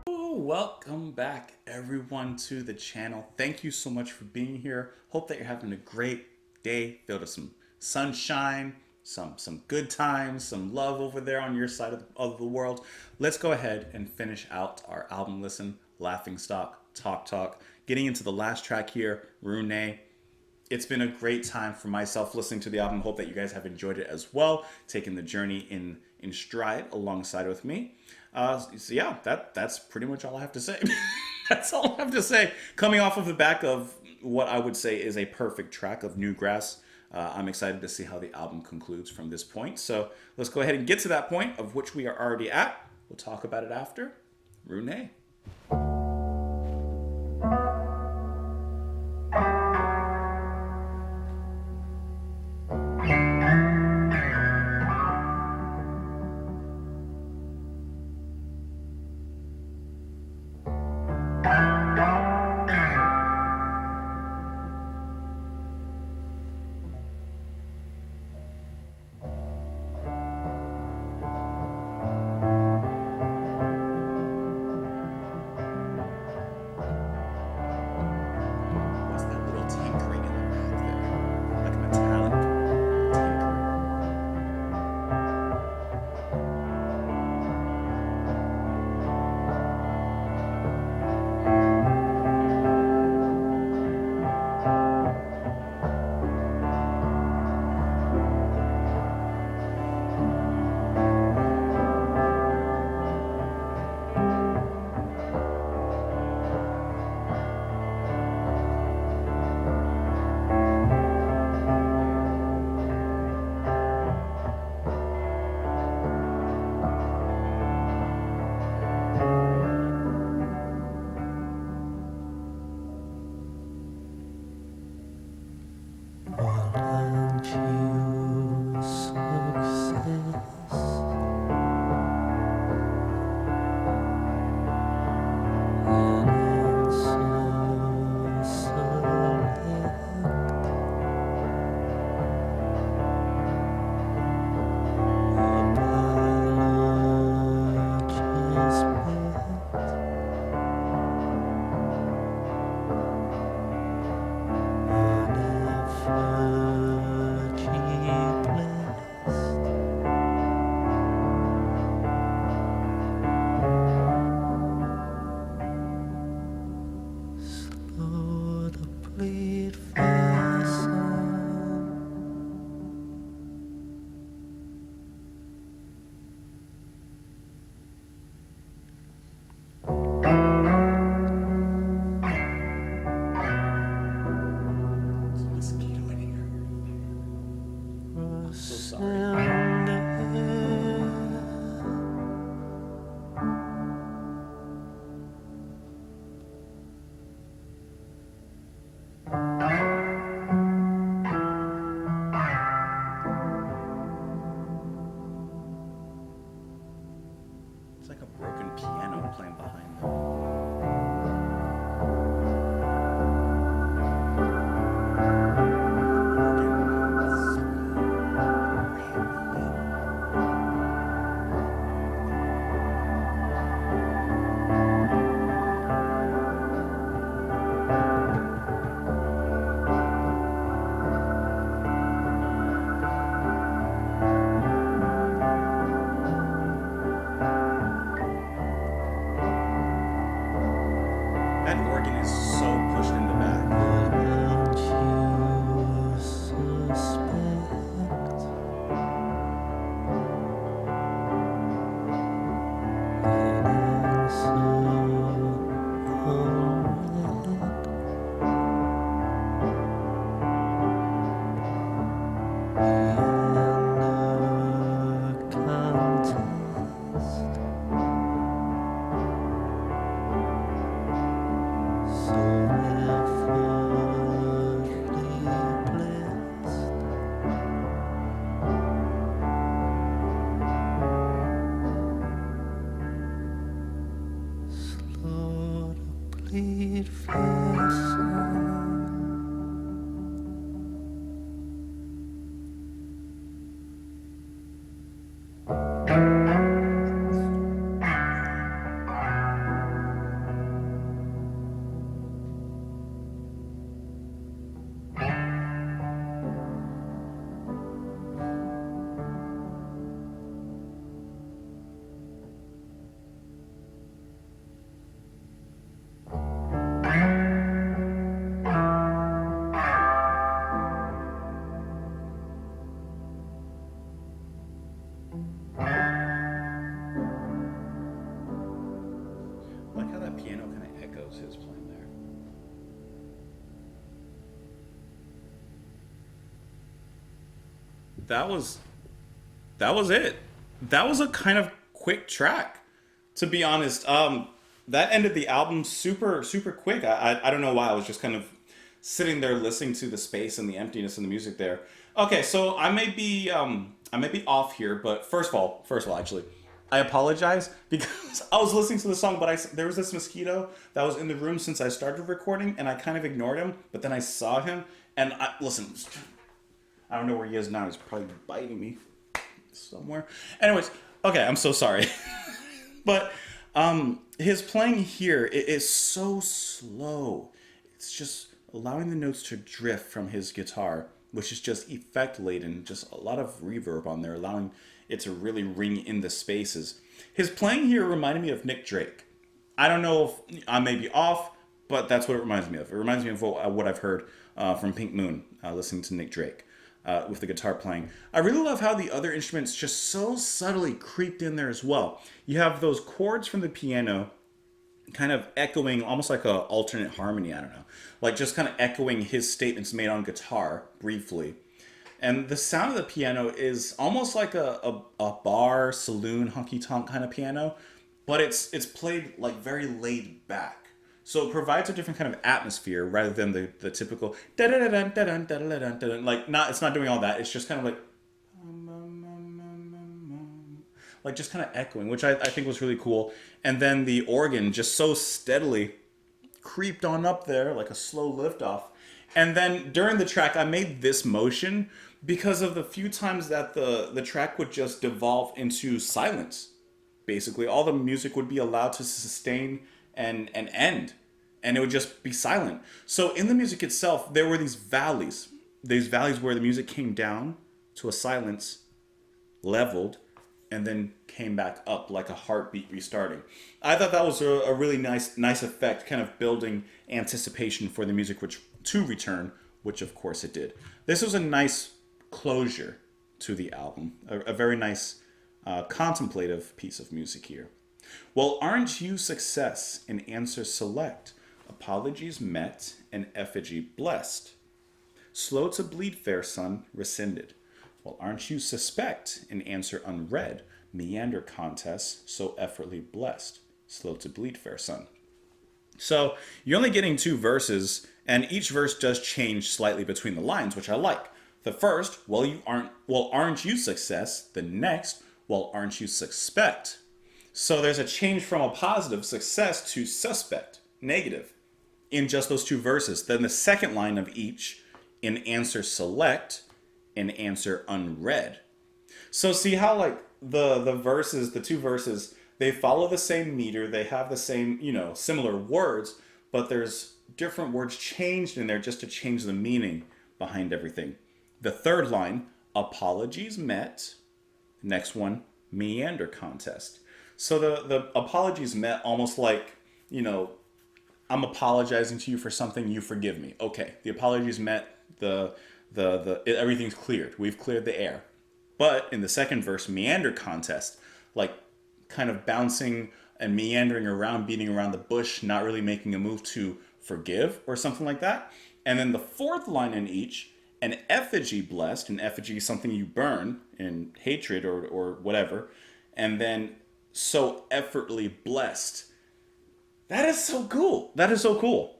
Welcome back everyone to the channel. Thank you so much for being here. Hope that you're having a great day filled with some sunshine, some good times, some love over there on your side of the world. Let's go ahead and finish out our album listen, Laughing Stock, Talk. Getting into the last track here, Runeii. It's been a great time for myself listening to the album. Hope that you guys have enjoyed it as well, taking the journey in stride alongside with me. So yeah, that's pretty much all I have to say. That's all I have to say. Coming off of the back of what I would say is a perfect track of Newgrass, I'm excited to see how the album concludes from this point. So let's go ahead and get to that point of which we are already at. We'll talk about it after. Runeii. It's like a broken piano playing behind them. That organ is so pushed in the back. I like how that piano kind of echoes his playing there. That was that was it. That was a kind of quick track, to be honest. That ended the album super quick. I don't know why. I was just kind of sitting there listening to the space and the emptiness and the music there. Okay, so I may be off here, but first of all, actually, I apologize because I was listening to the song, but there was this mosquito that was in the room since I started recording, and I kind of ignored him. But then I saw him, and listen, I don't know where he is now. He's probably biting me somewhere. Anyways, okay, I'm so sorry. But his playing here is so slow. It's just allowing the notes to drift from his guitar, which is just effect laden, just a lot of reverb on there, allowing it to really ring in the spaces. His playing here reminded me of Nick Drake. I don't know if I may be off, but that's what it reminds me of. It reminds me of what I've heard from Pink Moon, listening to Nick Drake. With the guitar playing. I really love how the other instruments just so subtly creeped in there as well. You have those chords from the piano kind of echoing, almost like a alternate harmony, I don't know. Like just kind of echoing his statements made on guitar briefly. And the sound of the piano is almost like a bar, saloon, honky-tonk kind of piano, but it's played like very laid back. So it provides a different kind of atmosphere rather than the typical da da da da da da da da. Like not, it's not doing all that. It's just kind of like just kind of echoing, which I think was really cool. And then the organ just so steadily creeped on up there like a slow liftoff. And then during the track, I made this motion because of the few times that the track would just devolve into silence. Basically, all the music would be allowed to sustain and end, and it would just be silent. So in the music itself, there were these valleys where the music came down to a silence, leveled, and then came back up like a heartbeat restarting. I thought that was a really nice effect, kind of building anticipation for the music to return, which of course it did. This was a nice closure to the album, a very nice contemplative piece of music here. Well, aren't you success in answer select? Apologies met and effigy blessed. Slow to bleed, fair son, rescinded. Well, aren't you suspect in answer unread? Meander contest, so effortly blessed. Slow to bleed, fair son. So you're only getting two verses, and each verse does change slightly between the lines, which I like. The first, well, aren't you success? The next, well, aren't you suspect? So there's a change from a positive success to suspect, negative, in just those two verses. Then the second line of each in answer select, in answer unread. So see how like the two verses, they follow the same meter, they have the same, similar words, but there's different words changed in there just to change the meaning behind everything. The third line, apologies met. Next one, meander contest. So the apologies met almost like, I'm apologizing to you for something, you forgive me. Okay, the apologies met, everything's cleared. We've cleared the air. But in the second verse, meander contest, like kind of bouncing and meandering around, beating around the bush, not really making a move to forgive or something like that. And then the fourth line in each, an effigy blessed, an effigy is something you burn in hatred or whatever, and then so effortly blessed. That is so cool. That is so cool.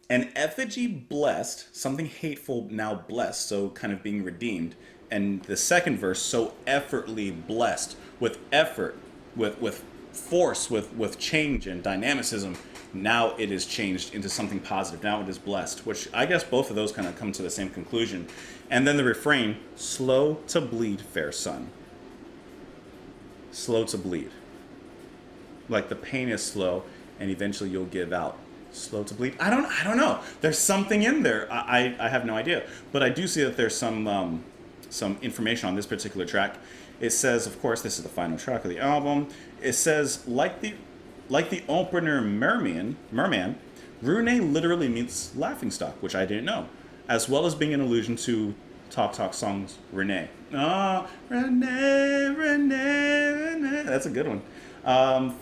An effigy blessed, something hateful now blessed, so kind of being redeemed. And the second verse, so effortly blessed, with effort, with force, with change and dynamicism. Now it is changed into something positive. Now it is blessed, which I guess both of those kind of come to the same conclusion. And then the refrain, slow to bleed, fair son. Slow to bleed. Like the pain is slow and eventually you'll give out. Slow to bleed. I don't know. There's something in there. I have no idea. But I do see that there's some information on this particular track. It says, of course, this is the final track of the album. It says, like the opener Merman, Runeii literally means laughingstock, which I didn't know, as well as being an allusion to Talk songs, Runeii. Oh, Runeii, Runeii, Runeii. That's a good one.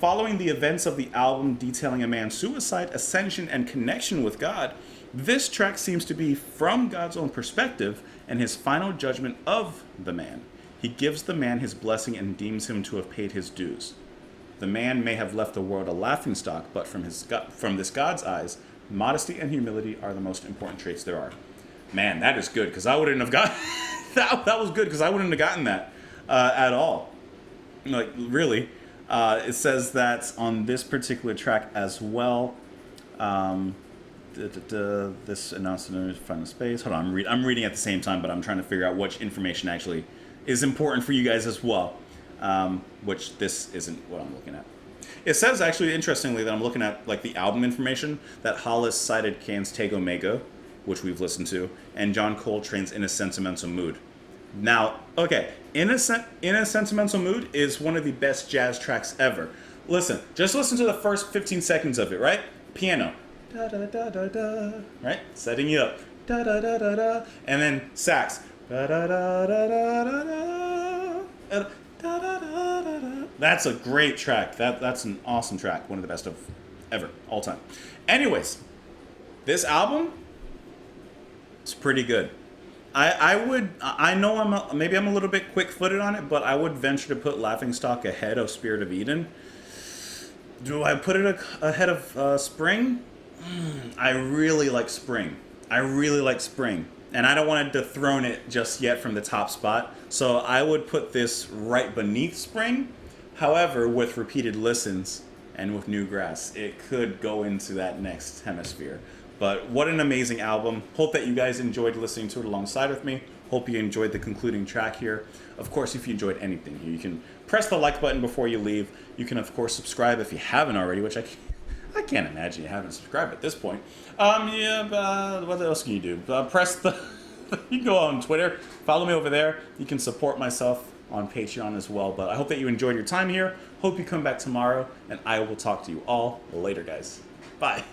Following the events of the album detailing a man's suicide, ascension, and connection with God, this track seems to be from God's own perspective and his final judgment of the man. He gives the man his blessing and deems him to have paid his dues. The man may have left the world a laughingstock, but from this God's eyes, modesty and humility are the most important traits there are. Man, that is good, because I wouldn't have got that was good, because I wouldn't have gotten that at all. Like, really. It says that on this particular track as well, this announcement, find the space. Hold on, I'm reading at the same time, but I'm trying to figure out which information actually is important for you guys as well, which this isn't what I'm looking at. It says, actually, interestingly, that I'm looking at like the album information, that Hollis cited Cain's Tego Mego, which we've listened to, and John Coltrane's In a Sentimental Mood. Now, okay, In a Sentimental Mood is one of the best jazz tracks ever. Just listen to the first 15 seconds of it, right? Piano. Da da da da da. Right? Setting you up. Da da da da da. And then sax. Da da da da da da da. Da da da da da. That's a great track. That's an awesome track. One of the best of ever, all time. Anyways, this album, it's pretty good. I know maybe I'm a little bit quick-footed on it, but I would venture to put Laughingstock ahead of Spirit of Eden. Do I put it ahead of Spring? I really like Spring. And I don't want to dethrone it just yet from the top spot. So I would put this right beneath Spring. However, with repeated listens and with new grass, it could go into that next hemisphere. But what an amazing album. Hope that you guys enjoyed listening to it alongside with me. Hope you enjoyed the concluding track here. Of course, if you enjoyed anything here, you can press the like button before you leave. You can, of course, subscribe if you haven't already, which I can't imagine you haven't subscribed at this point. What else can you do? Press the... You can go on Twitter. Follow me over there. You can support myself on Patreon as well. But I hope that you enjoyed your time here. Hope you come back tomorrow. And I will talk to you all later, guys. Bye.